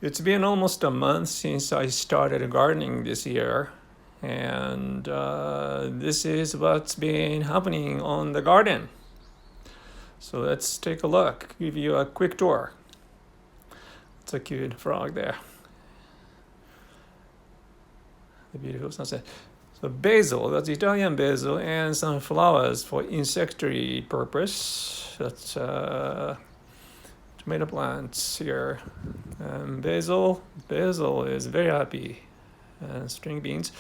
It's been almost a month since I started gardening this year, and this is what's been happening on the garden. So let's take a look, give you a quick tour. It's a cute frog there. The beautiful sunset. So basil, that's Italian basil, and some flowers for insectary purpose. That's tomato plants here. Basil is very happy. String beans.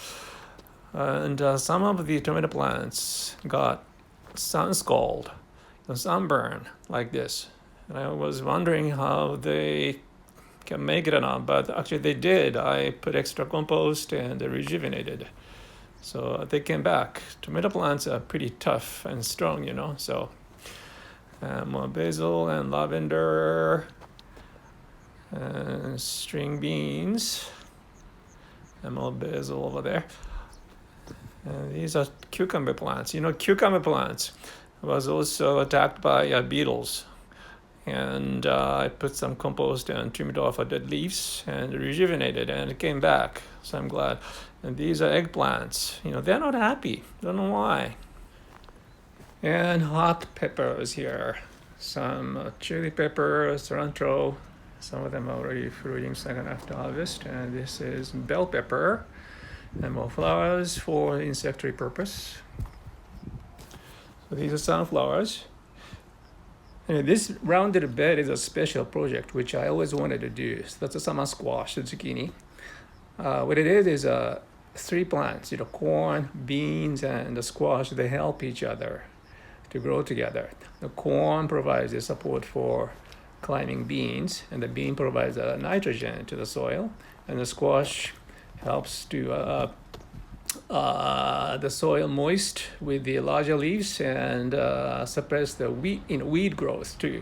And some of the tomato plants got sun-scald, sunburn like this. And I was wondering how they can make it or not, but actually they did. I put extra compost and they rejuvenated. So they came back. Tomato plants are pretty tough and strong, so more basil and lavender and string beans and more basil over there. And these are cucumber plants. Cucumber plants was also attacked by beetles. And I put some compost and trimmed off the dead leaves and rejuvenated, and it came back. So I'm glad. And these are eggplants. They're not happy. Don't know why. And hot peppers here. Some chili pepper, cilantro. Some of them are already fruiting second after harvest. And this is bell pepper. And more flowers for insectary purpose. So these are sunflowers. And this rounded bed is a special project which I always wanted to do. So that's a summer squash, the zucchini. What it is 3 plants, corn, beans, and the squash. They help each other to grow together. The corn provides the support for climbing beans, and the bean provides nitrogen to the soil, and the squash helps to the soil moist with the larger leaves and suppress the weed growth too.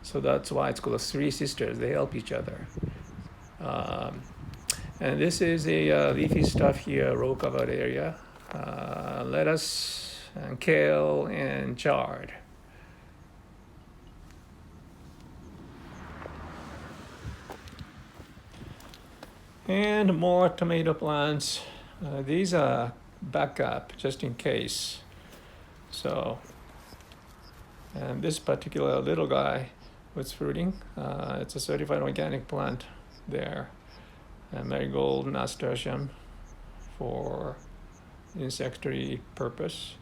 So that's why it's called 3 sisters. They help each other. And this is a leafy stuff here, row covered area. Lettuce and kale and chard. And more tomato plants. These are backup just in case. So, and this particular little guy was fruiting. It's a certified organic plant there. Marigold nasturtium for insectary purpose.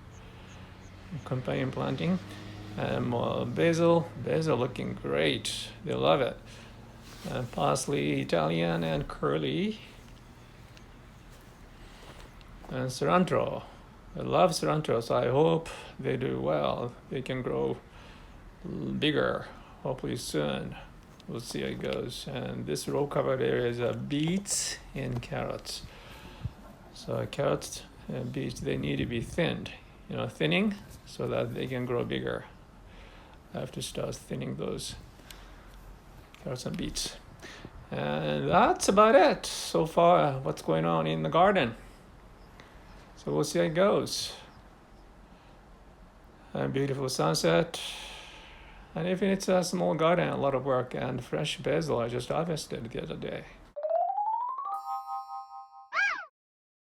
Companion planting. And basil looking great. They love it. And parsley, Italian and curly. And cilantro. I love cilantro, so I hope they do well. They can grow bigger, hopefully soon. We'll see how it goes. And this row covered area is beets and carrots. So carrots and beets, they need to be thinned. Thinning so that they can grow bigger. I have to start thinning those carrots and beets. And that's about it so far, what's going on in the garden. So we'll see how it goes. A beautiful sunset. And even it's a small garden, a lot of work, and fresh basil I just harvested the other day.